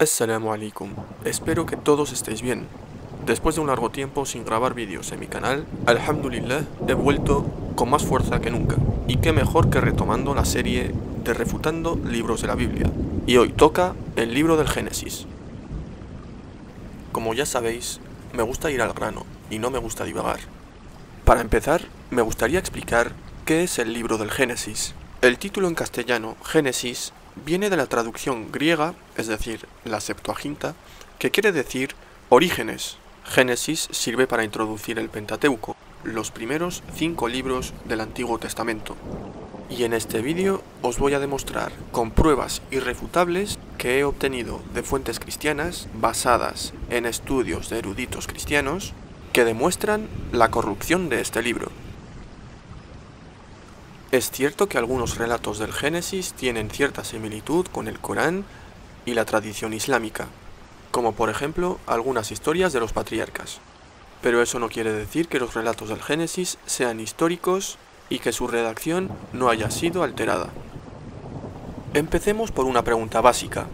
Assalamu alaikum, espero que todos estéis bien. Después de un largo tiempo sin grabar vídeos en mi canal, alhamdulillah, he vuelto con más fuerza que nunca. Y qué mejor que retomando la serie de Refutando Libros de la Biblia. Y hoy toca el libro del Génesis. Como ya sabéis, me gusta ir al grano y no me gusta divagar. Para empezar, me gustaría explicar qué es el libro del Génesis. El título en castellano, Génesis, viene de la traducción griega, es decir, la Septuaginta, que quiere decir orígenes. Génesis sirve para introducir el Pentateuco, los primeros 5 libros del Antiguo Testamento. Y en este vídeo os voy a demostrar con pruebas irrefutables que he obtenido de fuentes cristianas basadas en estudios de eruditos cristianos que demuestran la corrupción de este libro. Es cierto que algunos relatos del Génesis tienen cierta similitud con el Corán y la tradición islámica, como por ejemplo algunas historias de los patriarcas. Pero eso no quiere decir que los relatos del Génesis sean históricos y que su redacción no haya sido alterada. Empecemos por una pregunta básica.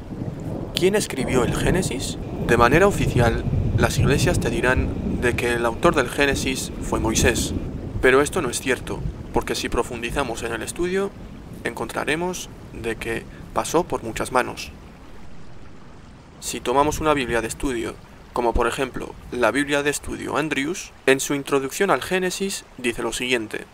¿Quién escribió el Génesis? De manera oficial, las iglesias te dirán de que el autor del Génesis fue Moisés, pero esto no es cierto, porque si profundizamos en el estudio, encontraremos de que pasó por muchas manos. Si tomamos una Biblia de estudio, como por ejemplo la Biblia de estudio Andrews, en su introducción al Génesis dice lo siguiente: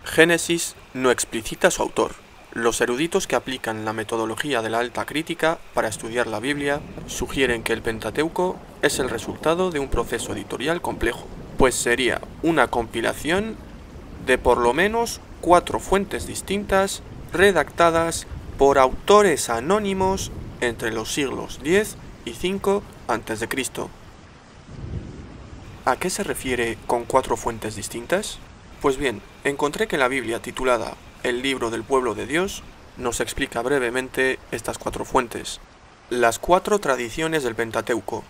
Génesis no explicita su autor. Los eruditos que aplican la metodología de la alta crítica para estudiar la Biblia sugieren que el Pentateuco es el resultado de un proceso editorial complejo, pues sería una compilación de por lo menos 4 fuentes distintas redactadas por autores anónimos entre los siglos X y V a.C. ¿A qué se refiere con 4 fuentes distintas? Pues bien, encontré que la Biblia titulada El libro del pueblo de Dios nos explica brevemente estas 4 fuentes. Las 4 tradiciones del Pentateuco.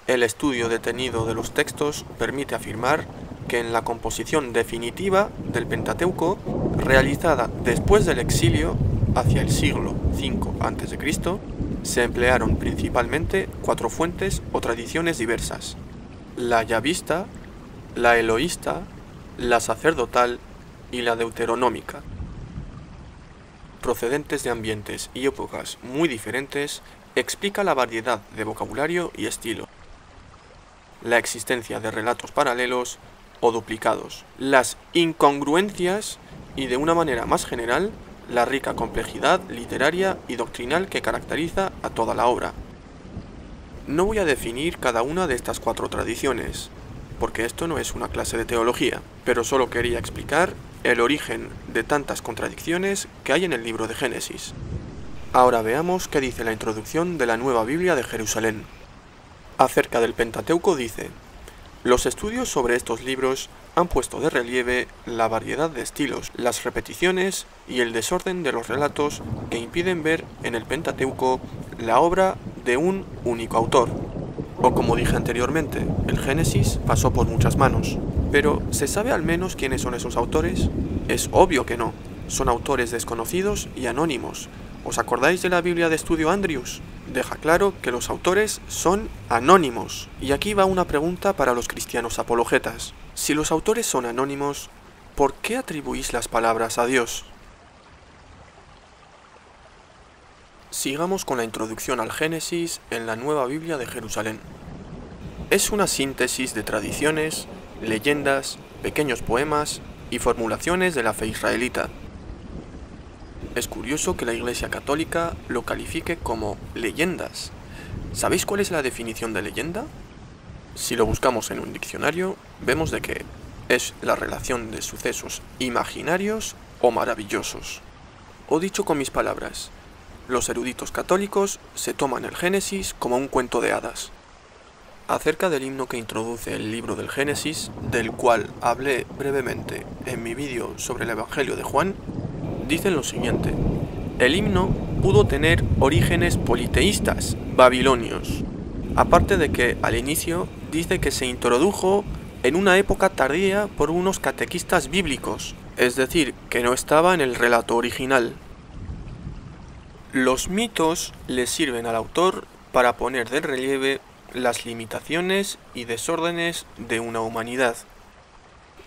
El estudio detenido de los textos permite afirmar que en la composición definitiva del Pentateuco, realizada después del exilio hacia el siglo V a.C., se emplearon principalmente 4 fuentes o tradiciones diversas: la yavista, la eloísta, la sacerdotal y la deuteronómica. Procedentes de ambientes y épocas muy diferentes, explica la variedad de vocabulario y estilo, la existencia de relatos paralelos o duplicados, las incongruencias y, de una manera más general, la rica complejidad literaria y doctrinal que caracteriza a toda la obra. No voy a definir cada una de estas 4 tradiciones, porque esto no es una clase de teología, pero solo quería explicar el origen de tantas contradicciones que hay en el libro de Génesis. Ahora veamos qué dice la introducción de la Nueva Biblia de Jerusalén. Acerca del Pentateuco dice: los estudios sobre estos libros han puesto de relieve la variedad de estilos, las repeticiones y el desorden de los relatos que impiden ver en el Pentateuco la obra de un único autor. O como dije anteriormente, el Génesis pasó por muchas manos. Pero, ¿se sabe al menos quiénes son esos autores? Es obvio que no. Son autores desconocidos y anónimos. ¿Os acordáis de la Biblia de estudio Andrews? Deja claro que los autores son anónimos. Y aquí va una pregunta para los cristianos apologetas. Si los autores son anónimos, ¿por qué atribuís las palabras a Dios? Sigamos con la introducción al Génesis en la Nueva Biblia de Jerusalén. Es una síntesis de tradiciones, leyendas, pequeños poemas y formulaciones de la fe israelita. Es curioso que la Iglesia Católica lo califique como leyendas. ¿Sabéis cuál es la definición de leyenda? Si lo buscamos en un diccionario, vemos de que es la relación de sucesos imaginarios o maravillosos. O dicho con mis palabras, los eruditos católicos se toman el Génesis como un cuento de hadas. Acerca del himno que introduce el libro del Génesis, del cual hablé brevemente en mi vídeo sobre el Evangelio de Juan, dicen lo siguiente: el himno pudo tener orígenes politeístas, babilonios. Aparte de que al inicio dice que se introdujo en una época tardía por unos catequistas bíblicos, es decir, que no estaba en el relato original. Los mitos le sirven al autor para poner de relieve las limitaciones y desórdenes de una humanidad.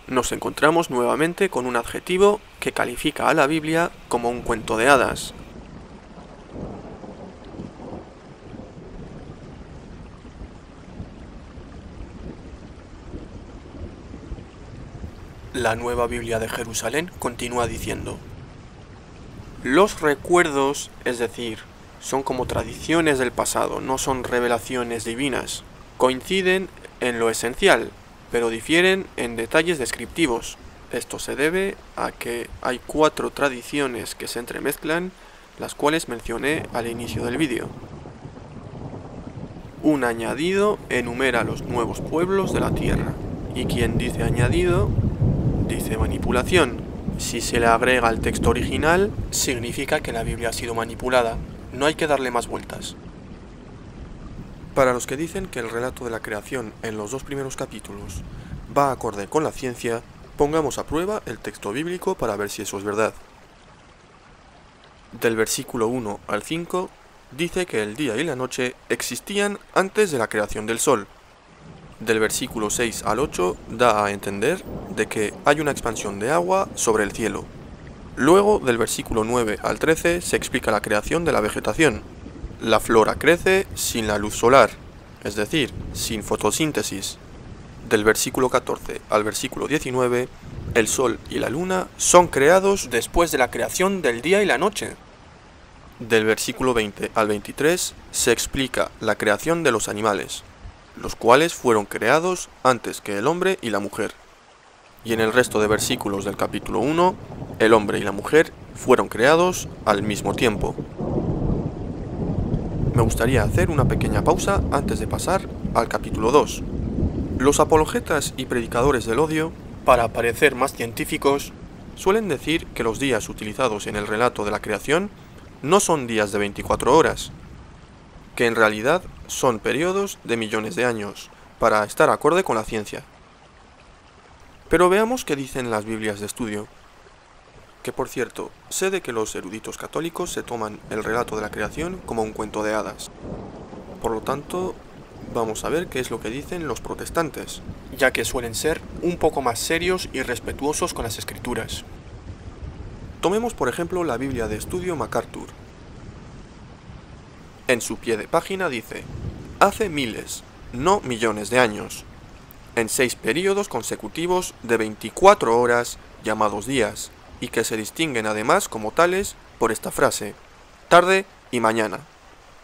Nos encontramos nuevamente con un adjetivo que califica a la Biblia como un cuento de hadas. La Nueva Biblia de Jerusalén continúa diciendo: los recuerdos, es decir, son como tradiciones del pasado, no son revelaciones divinas. Coinciden en lo esencial, pero difieren en detalles descriptivos. Esto se debe a que hay 4 tradiciones que se entremezclan, las cuales mencioné al inicio del vídeo. Un añadido enumera los nuevos pueblos de la tierra, y quien dice añadido, dice manipulación. Si se le agrega al texto original, significa que la Biblia ha sido manipulada. No hay que darle más vueltas. Para los que dicen que el relato de la creación en los 2 primeros capítulos va acorde con la ciencia, pongamos a prueba el texto bíblico para ver si eso es verdad. Del versículo 1 al 5 dice que el día y la noche existían antes de la creación del sol. Del versículo 6 al 8 da a entender de que hay una expansión de agua sobre el cielo. Luego, del versículo 9 al 13 se explica la creación de la vegetación. La flora crece sin la luz solar, es decir, sin fotosíntesis. Del versículo 14 al versículo 19, el sol y la luna son creados después de la creación del día y la noche. Del versículo 20 al 23 se explica la creación de los animales, los cuales fueron creados antes que el hombre y la mujer. Y en el resto de versículos del capítulo 1, el hombre y la mujer fueron creados al mismo tiempo. Me gustaría hacer una pequeña pausa antes de pasar al capítulo 2. Los apologetas y predicadores del odio, para parecer más científicos, suelen decir que los días utilizados en el relato de la creación no son días de 24 horas, que en realidad son periodos de millones de años, para estar acorde con la ciencia. Pero veamos qué dicen las Biblias de estudio. Que por cierto, sé de que los eruditos católicos se toman el relato de la creación como un cuento de hadas. Por lo tanto, vamos a ver qué es lo que dicen los protestantes, ya que suelen ser un poco más serios y respetuosos con las escrituras. Tomemos por ejemplo la Biblia de estudio MacArthur. En su pie de página dice: hace miles, no millones de años, en 6 períodos consecutivos de 24 horas llamados días, y que se distinguen además como tales por esta frase: tarde y mañana.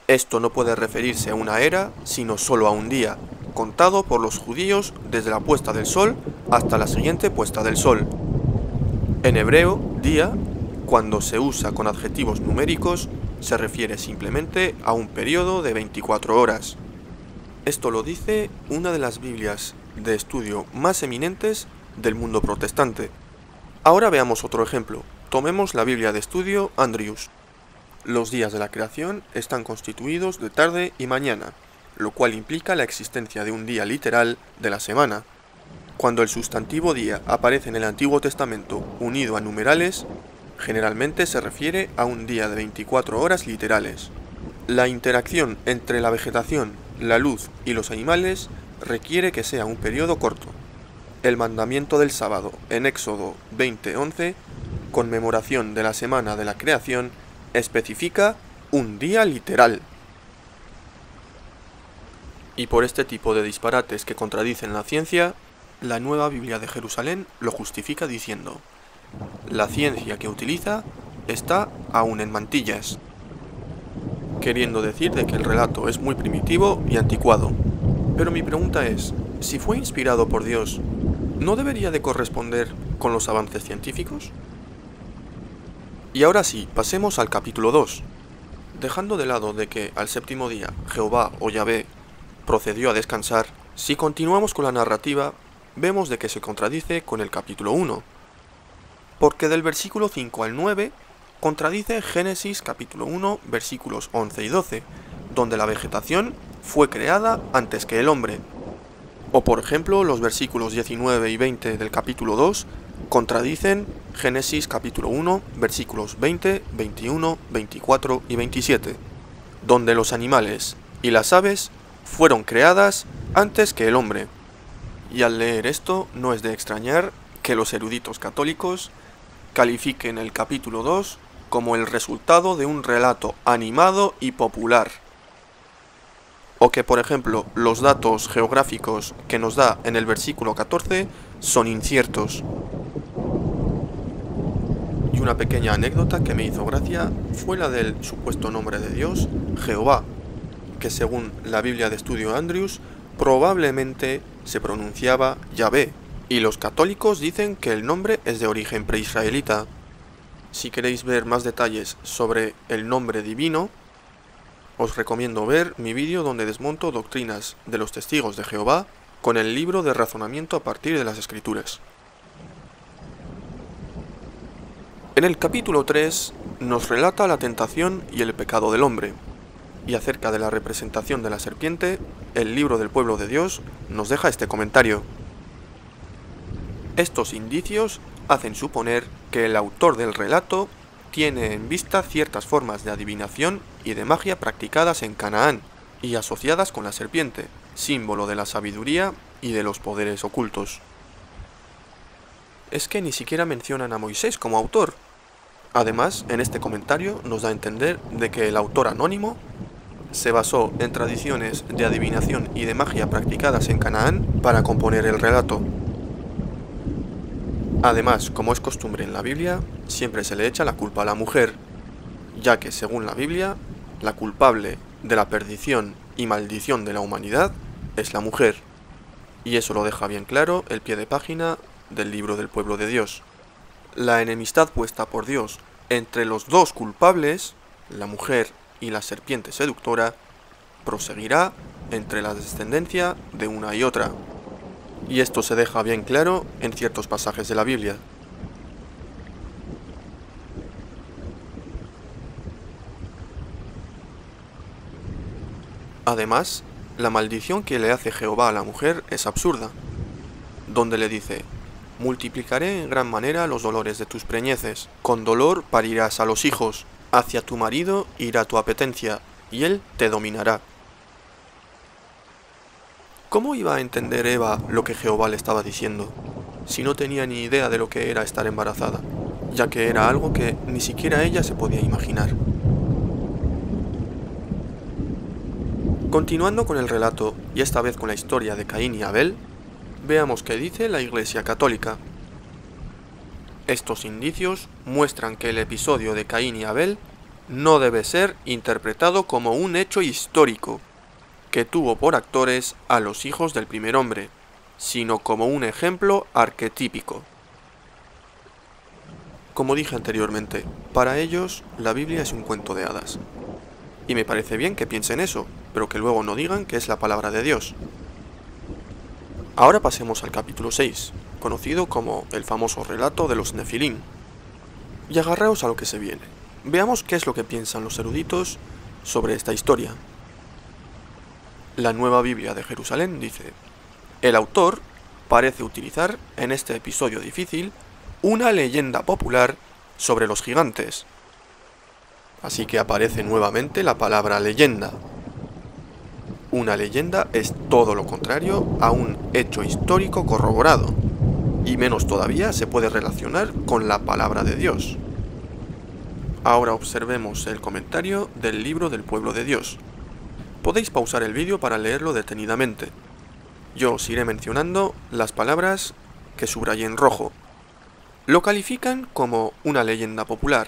Esto no puede referirse a una era, sino solo a un día, contado por los judíos desde la puesta del sol hasta la siguiente puesta del sol. En hebreo, día, cuando se usa con adjetivos numéricos, se refiere simplemente a un periodo de 24 horas. Esto lo dice una de las Biblias de estudio más eminentes del mundo protestante. Ahora veamos otro ejemplo. Tomemos la Biblia de estudio Andrews. Los días de la creación están constituidos de tarde y mañana, lo cual implica la existencia de un día literal de la semana. Cuando el sustantivo día aparece en el Antiguo Testamento unido a numerales, generalmente se refiere a un día de 24 horas literales. La interacción entre la vegetación, la luz y los animales requiere que sea un periodo corto. El mandamiento del sábado en Éxodo 20:11, conmemoración de la semana de la creación, especifica un día literal. Y por este tipo de disparates que contradicen la ciencia, la Nueva Biblia de Jerusalén lo justifica diciendo: la ciencia que utiliza está aún en mantillas, queriendo decir de que el relato es muy primitivo y anticuado. Pero mi pregunta es, si fue inspirado por Dios, ¿no debería de corresponder con los avances científicos? Y ahora sí, pasemos al capítulo 2. Dejando de lado de que al séptimo día Jehová o Yahvé procedió a descansar, si continuamos con la narrativa, vemos de que se contradice con el capítulo 1. Porque del versículo 5 al 9 contradice Génesis capítulo 1 versículos 11 y 12, donde la vegetación fue creada antes que el hombre. O por ejemplo los versículos 19 y 20 del capítulo 2 contradicen Génesis capítulo 1 versículos 20, 21, 24 y 27, donde los animales y las aves fueron creadas antes que el hombre. Y al leer esto no es de extrañar que los eruditos católicos califiquen el capítulo 2 como el resultado de un relato animado y popular. O que, por ejemplo, los datos geográficos que nos da en el versículo 14 son inciertos. Y una pequeña anécdota que me hizo gracia fue la del supuesto nombre de Dios, Jehová, que según la Biblia de Estudio Andrews, probablemente se pronunciaba Yahvé, y los católicos dicen que el nombre es de origen preisraelita. Si queréis ver más detalles sobre el nombre divino, os recomiendo ver mi vídeo donde desmonto doctrinas de los testigos de Jehová con el libro de razonamiento a partir de las Escrituras. En el capítulo 3 nos relata la tentación y el pecado del hombre, y acerca de la representación de la serpiente, el libro del pueblo de Dios nos deja este comentario. Estos indicios hacen suponer que el autor del relato tiene en vista ciertas formas de adivinación y de magia practicadas en Canaán y asociadas con la serpiente, símbolo de la sabiduría y de los poderes ocultos. Es que ni siquiera mencionan a Moisés como autor. Además, en este comentario nos da a entender de que el autor anónimo se basó en tradiciones de adivinación y de magia practicadas en Canaán para componer el relato. Además, como es costumbre en la Biblia, siempre se le echa la culpa a la mujer, ya que según la Biblia, la culpable de la perdición y maldición de la humanidad es la mujer. Y eso lo deja bien claro el pie de página del libro del pueblo de Dios. La enemistad puesta por Dios entre los dos culpables, la mujer y la serpiente seductora, proseguirá entre la descendencia de una y otra. Y esto se deja bien claro en ciertos pasajes de la Biblia. Además, la maldición que le hace Jehová a la mujer es absurda, donde le dice: multiplicaré en gran manera los dolores de tus preñeces, con dolor parirás a los hijos, hacia tu marido irá tu apetencia, y él te dominará. ¿Cómo iba a entender Eva lo que Jehová le estaba diciendo, si no tenía ni idea de lo que era estar embarazada, ya que era algo que ni siquiera ella se podía imaginar? Continuando con el relato, y esta vez con la historia de Caín y Abel, veamos qué dice la Iglesia Católica. Estos indicios muestran que el episodio de Caín y Abel no debe ser interpretado como un hecho histórico, que tuvo por actores a los hijos del primer hombre, sino como un ejemplo arquetípico. Como dije anteriormente, para ellos la Biblia es un cuento de hadas. Y me parece bien que piensen eso, pero que luego no digan que es la palabra de Dios. Ahora pasemos al capítulo 6, conocido como el famoso relato de los Nefilín. Y agarraos a lo que se viene. Veamos qué es lo que piensan los eruditos sobre esta historia. La Nueva Biblia de Jerusalén dice: el autor parece utilizar en este episodio difícil una leyenda popular sobre los gigantes. Así que aparece nuevamente la palabra leyenda. Una leyenda es todo lo contrario a un hecho histórico corroborado, y menos todavía se puede relacionar con la palabra de Dios. Ahora observemos el comentario del libro del pueblo de Dios. Podéis pausar el vídeo para leerlo detenidamente. Yo os iré mencionando las palabras que subrayé en rojo. Lo califican como una leyenda popular,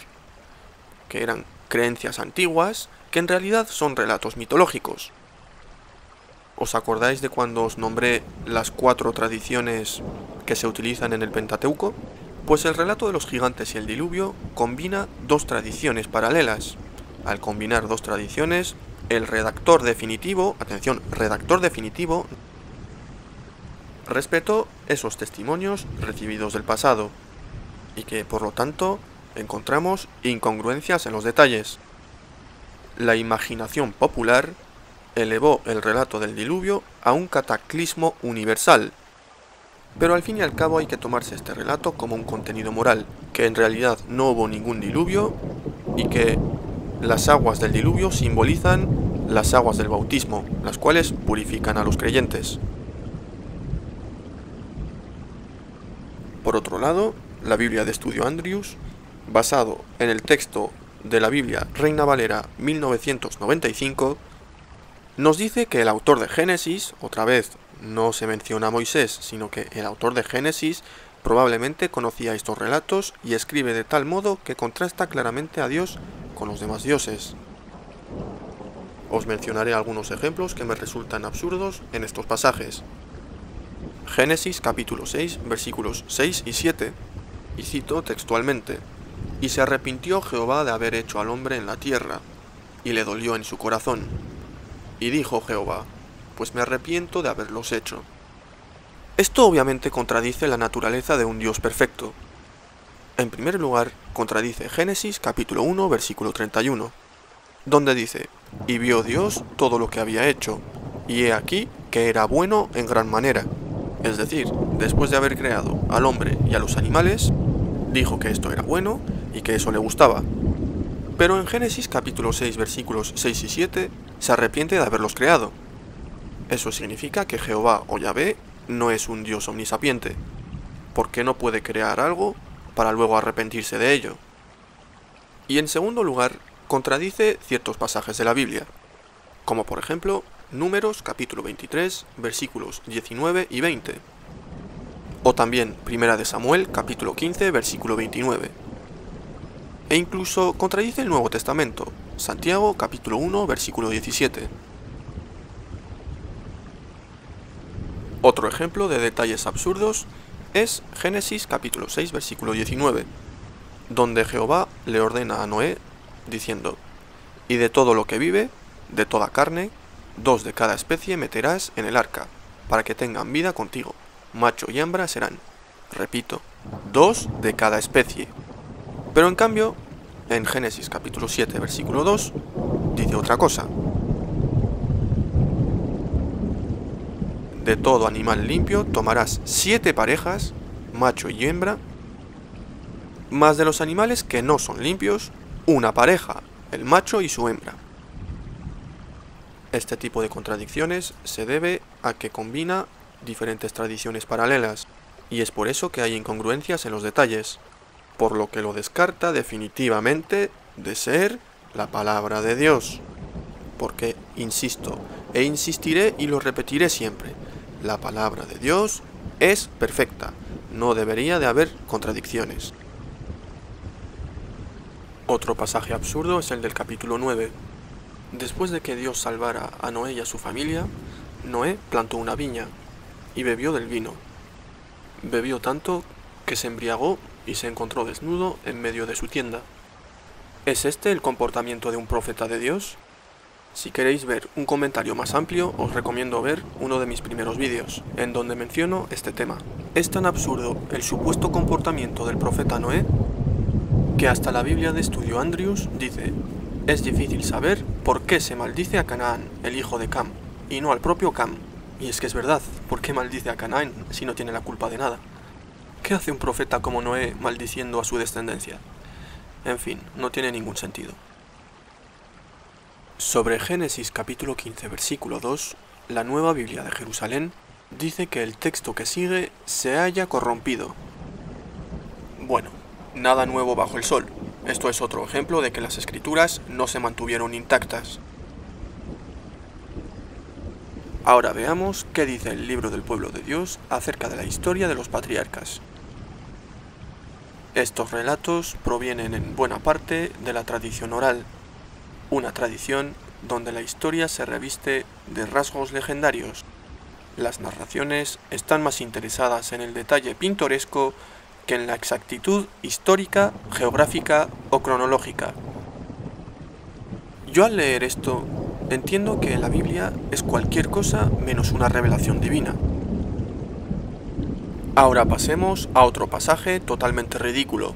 que eran creencias antiguas que en realidad son relatos mitológicos. ¿Os acordáis de cuando os nombré las 4 tradiciones que se utilizan en el Pentateuco? Pues el relato de los gigantes y el diluvio combina 2 tradiciones paralelas. Al combinar 2 tradiciones, el redactor definitivo, atención, redactor definitivo, respetó esos testimonios recibidos del pasado, y que por lo tanto encontramos incongruencias en los detalles. La imaginación popular elevó el relato del diluvio a un cataclismo universal, pero al fin y al cabo hay que tomarse este relato como un contenido moral, que en realidad no hubo ningún diluvio y que las aguas del diluvio simbolizan las aguas del bautismo, las cuales purifican a los creyentes. Por otro lado, la Biblia de Estudio Andrews, basado en el texto de la Biblia Reina Valera 1995, nos dice que el autor de Génesis, otra vez no se menciona a Moisés, sino que el autor de Génesis probablemente conocía estos relatos y escribe de tal modo que contrasta claramente a Dios con los demás dioses. Os mencionaré algunos ejemplos que me resultan absurdos en estos pasajes. Génesis capítulo 6, versículos 6 y 7, y cito textualmente: «Y se arrepintió Jehová de haber hecho al hombre en la tierra, y le dolió en su corazón. Y dijo Jehová: pues me arrepiento de haberlos hecho». Esto obviamente contradice la naturaleza de un Dios perfecto. En primer lugar, contradice Génesis capítulo 1, versículo 31, donde dice: «Y vio Dios todo lo que había hecho, y he aquí que era bueno en gran manera». Es decir, después de haber creado al hombre y a los animales, dijo que esto era bueno y que eso le gustaba. Pero en Génesis capítulo 6, versículos 6 y 7, se arrepiente de haberlos creado. Eso significa que Jehová o Yahvé no es un Dios omnisapiente, porque no puede crear algo para luego arrepentirse de ello. Y en segundo lugar, contradice ciertos pasajes de la Biblia, como por ejemplo Números capítulo 23, versículos 19 y 20, o también Primera de Samuel capítulo 15, versículo 29. E incluso contradice el Nuevo Testamento, Santiago capítulo 1, versículo 17. Otro ejemplo de detalles absurdos es Génesis capítulo 6, versículo 19, donde Jehová le ordena a Noé, diciendo: «Y de todo lo que vive, de toda carne, 2 de cada especie meterás en el arca, para que tengan vida contigo, macho y hembra serán». Repito, 2 de cada especie. Pero en cambio, en Génesis capítulo 7, versículo 2, dice otra cosa: «De todo animal limpio tomarás 7 parejas, macho y hembra, más de los animales que no son limpios, una pareja, el macho y su hembra». Este tipo de contradicciones se debe a que combina diferentes tradiciones paralelas, y es por eso que hay incongruencias en los detalles, por lo que lo descarta definitivamente de ser la palabra de Dios. Porque, insisto, e insistiré y lo repetiré siempre, la palabra de Dios es perfecta, no debería de haber contradicciones. Otro pasaje absurdo es el del capítulo 9. Después de que Dios salvara a Noé y a su familia, Noé plantó una viña y bebió del vino. Bebió tanto que se embriagó y se encontró desnudo en medio de su tienda. ¿Es este el comportamiento de un profeta de Dios? Si queréis ver un comentario más amplio, os recomiendo ver uno de mis primeros vídeos, en donde menciono este tema. Es tan absurdo el supuesto comportamiento del profeta Noé, que hasta la Biblia de Estudio Andrews dice: «Es difícil saber por qué se maldice a Canaán, el hijo de Cam, y no al propio Cam». Y es que es verdad, ¿por qué maldice a Canaán si no tiene la culpa de nada? ¿Qué hace un profeta como Noé maldiciendo a su descendencia? En fin, no tiene ningún sentido. Sobre Génesis capítulo 15, versículo 2, la Nueva Biblia de Jerusalén dice que el texto que sigue se halla corrompido. Bueno, nada nuevo bajo el sol. Esto es otro ejemplo de que las escrituras no se mantuvieron intactas. Ahora veamos qué dice el libro del pueblo de Dios acerca de la historia de los patriarcas. Estos relatos provienen en buena parte de la tradición oral, una tradición donde la historia se reviste de rasgos legendarios. Las narraciones están más interesadas en el detalle pintoresco que en la exactitud histórica, geográfica o cronológica. Yo al leer esto entiendo que la Biblia es cualquier cosa menos una revelación divina. Ahora pasemos a otro pasaje totalmente ridículo.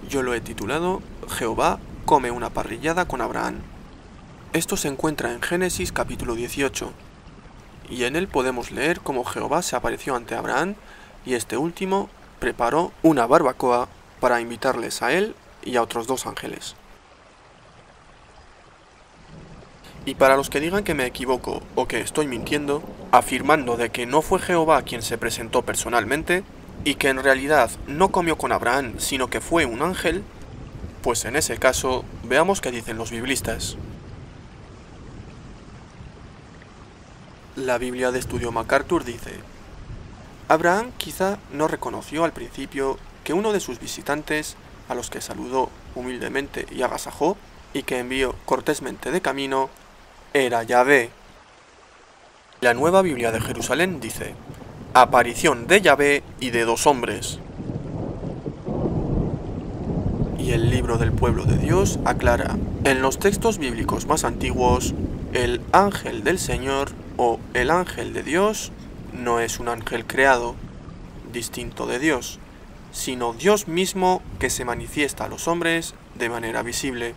Yo lo he titulado «Jehová come una parrillada con Abraham». Esto se encuentra en Génesis capítulo 18, y en él podemos leer cómo Jehová se apareció ante Abraham y este último preparó una barbacoa para invitarles a él y a otros 2 ángeles. Y para los que digan que me equivoco o que estoy mintiendo, afirmando de que no fue Jehová quien se presentó personalmente, y que en realidad no comió con Abraham, sino que fue un ángel, pues en ese caso, veamos qué dicen los biblistas. La Biblia de Estudio MacArthur dice: Abraham quizá no reconoció al principio que uno de sus visitantes, a los que saludó humildemente y agasajó, y que envió cortésmente de camino, era Yahvé. La Nueva Biblia de Jerusalén dice: aparición de Yahvé y de dos hombres. Y el libro del pueblo de Dios aclara: en los textos bíblicos más antiguos, el ángel del Señor o el ángel de Dios no es un ángel creado, distinto de Dios, sino Dios mismo que se manifiesta a los hombres de manera visible.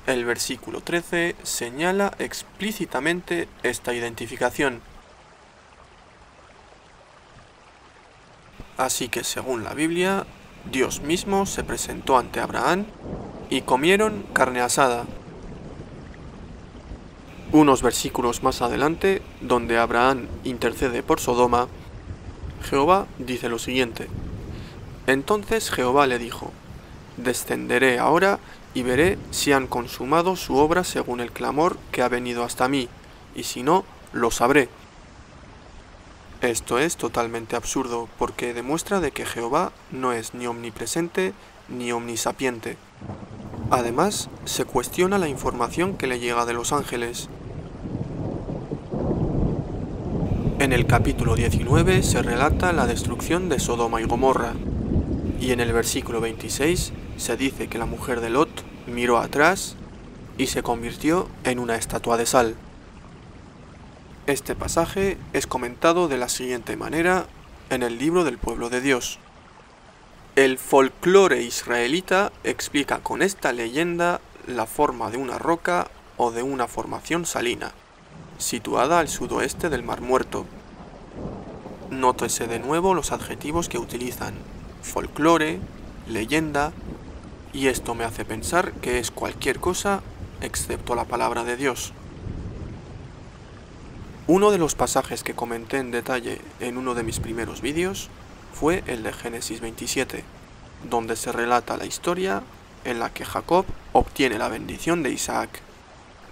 El versículo 13 señala explícitamente esta identificación. Así que según la Biblia, Dios mismo se presentó ante Abraham y comieron carne asada. Unos versículos más adelante, donde Abraham intercede por Sodoma, Jehová dice lo siguiente: entonces Jehová le dijo: descenderé ahora y veré si han consumado su obra según el clamor que ha venido hasta mí, y si no, lo sabré. Esto es totalmente absurdo, porque demuestra de que Jehová no es ni omnipresente ni omnisapiente. Además, se cuestiona la información que le llega de los ángeles. En el capítulo 19 se relata la destrucción de Sodoma y Gomorra, y en el versículo 26 se dice que la mujer de Lot miró atrás y se convirtió en una estatua de sal. Este pasaje es comentado de la siguiente manera en el libro del pueblo de Dios. El folclore israelita explica con esta leyenda la forma de una roca o de una formación salina, situada al sudoeste del Mar Muerto. Nótese de nuevo los adjetivos que utilizan: folclore, leyenda, y esto me hace pensar que es cualquier cosa excepto la palabra de Dios. Uno de los pasajes que comenté en detalle en uno de mis primeros vídeos fue el de Génesis 27, donde se relata la historia en la que Jacob obtiene la bendición de Isaac.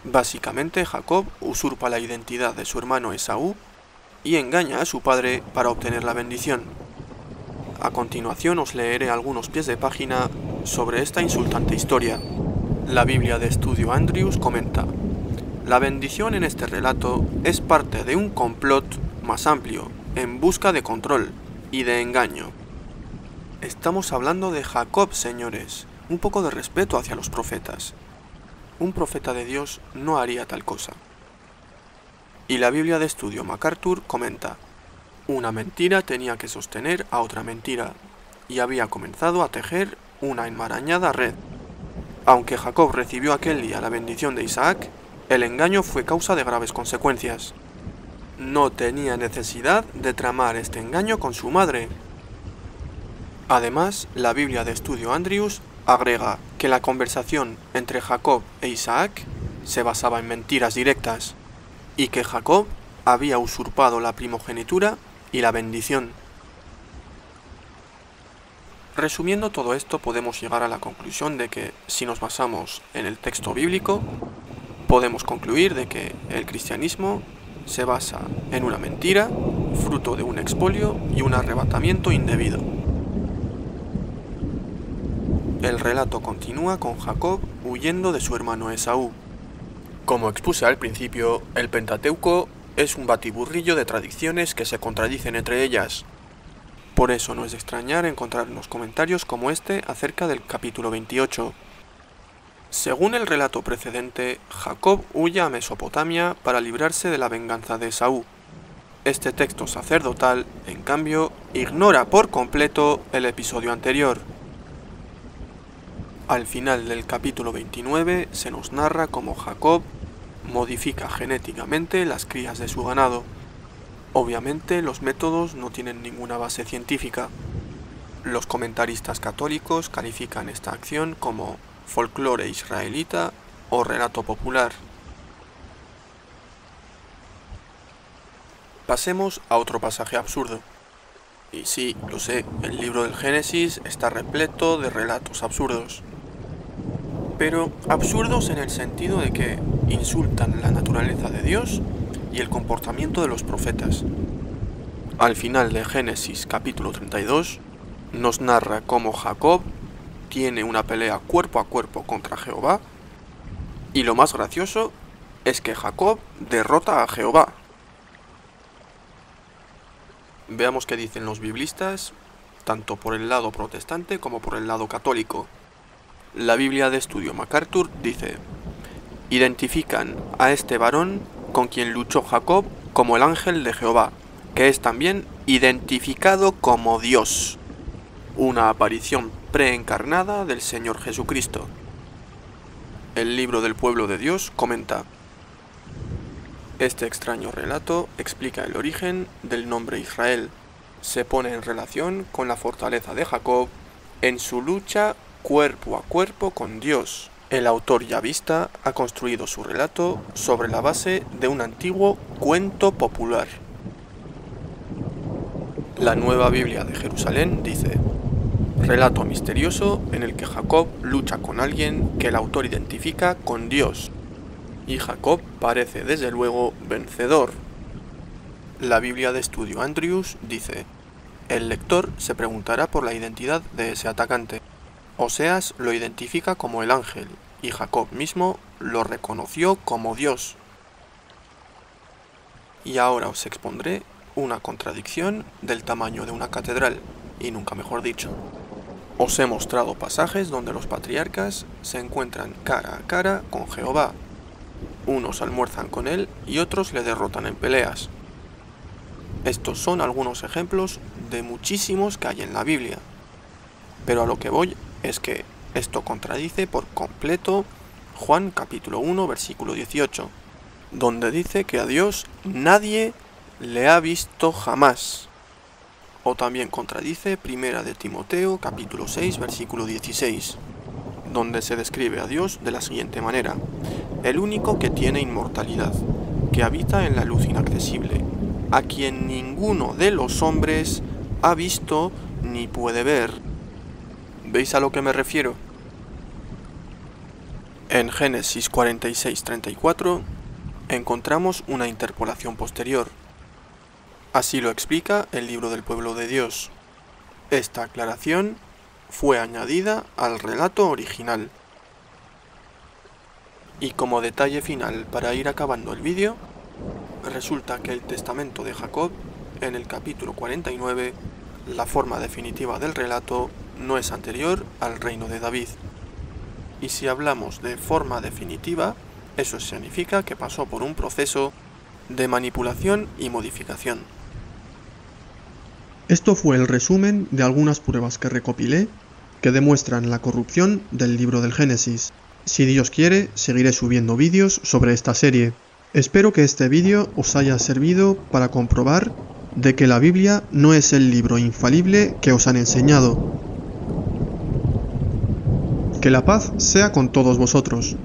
Básicamente, Jacob usurpa la identidad de su hermano Esaú y engaña a su padre para obtener la bendición. A continuación os leeré algunos pies de página sobre esta insultante historia. La Biblia de Estudio Andrews comenta: la bendición en este relato es parte de un complot más amplio, en busca de control y de engaño. Estamos hablando de Jacob, señores. Un poco de respeto hacia los profetas. Un profeta de Dios no haría tal cosa. Y la Biblia de Estudio MacArthur comenta: una mentira tenía que sostener a otra mentira, y había comenzado a tejer una enmarañada red. Aunque Jacob recibió aquel día la bendición de Isaac, el engaño fue causa de graves consecuencias. No tenía necesidad de tramar este engaño con su madre. Además, la Biblia de Estudio Andrews agrega que la conversación entre Jacob e Isaac se basaba en mentiras directas, y que Jacob había usurpado la primogenitura y la bendición. Resumiendo todo esto, podemos llegar a la conclusión de que, si nos basamos en el texto bíblico, podemos concluir de que el cristianismo se basa en una mentira, fruto de un expolio y un arrebatamiento indebido. El relato continúa con Jacob huyendo de su hermano Esaú. Como expuse al principio, el Pentateuco es un batiburrillo de tradiciones que se contradicen entre ellas. Por eso no es de extrañar encontrarnos comentarios como este acerca del capítulo 28. Según el relato precedente, Jacob huye a Mesopotamia para librarse de la venganza de Esaú. Este texto sacerdotal, en cambio, ignora por completo el episodio anterior. Al final del capítulo 29 se nos narra cómo Jacob modifica genéticamente las crías de su ganado. Obviamente los métodos no tienen ninguna base científica. Los comentaristas católicos califican esta acción como folclore israelita o relato popular. Pasemos a otro pasaje absurdo. Y sí, lo sé, el libro del Génesis está repleto de relatos absurdos. Pero absurdos en el sentido de que insultan la naturaleza de Dios y el comportamiento de los profetas. Al final de Génesis capítulo 32, nos narra cómo Jacob tiene una pelea cuerpo a cuerpo contra Jehová, y lo más gracioso es que Jacob derrota a Jehová. Veamos qué dicen los biblistas, tanto por el lado protestante como por el lado católico. La Biblia de Estudio MacArthur dice: identifican a este varón con quien luchó Jacob como el ángel de Jehová, que es también identificado como Dios, una aparición preencarnada del Señor Jesucristo. El libro del pueblo de Dios comenta: este extraño relato explica el origen del nombre Israel. Se pone en relación con la fortaleza de Jacob en su lucha cuerpo a cuerpo con Dios. El autor yavista ha construido su relato sobre la base de un antiguo cuento popular. La Nueva Biblia de Jerusalén dice: relato misterioso en el que Jacob lucha con alguien que el autor identifica con Dios. Y Jacob parece desde luego vencedor. La Biblia de Estudio Andrews dice: el lector se preguntará por la identidad de ese atacante. Oseas lo identifica como el ángel, y Jacob mismo lo reconoció como Dios. Y ahora os expondré una contradicción del tamaño de una catedral, y nunca mejor dicho. Os he mostrado pasajes donde los patriarcas se encuentran cara a cara con Jehová. Unos almuerzan con él y otros le derrotan en peleas. Estos son algunos ejemplos de muchísimos que hay en la Biblia. Pero a lo que voy es que esto contradice por completo Juan capítulo 1 versículo 18, donde dice que a Dios nadie le ha visto jamás. O también contradice Primera de Timoteo capítulo 6 versículo 16, donde se describe a Dios de la siguiente manera: el único que tiene inmortalidad, que habita en la luz inaccesible, a quien ninguno de los hombres ha visto ni puede ver. ¿Veis a lo que me refiero? En Génesis 46:34 encontramos una interpolación posterior. Así lo explica el libro del pueblo de Dios. Esta aclaración fue añadida al relato original. Y como detalle final para ir acabando el vídeo, resulta que el testamento de Jacob, en el capítulo 49, la forma definitiva del relato no es anterior al reino de David. Y si hablamos de forma definitiva, eso significa que pasó por un proceso de manipulación y modificación. Esto fue el resumen de algunas pruebas que recopilé que demuestran la corrupción del libro del Génesis. Si Dios quiere, seguiré subiendo vídeos sobre esta serie. Espero que este vídeo os haya servido para comprobar de que la Biblia no es el libro infalible que os han enseñado. Que la paz sea con todos vosotros.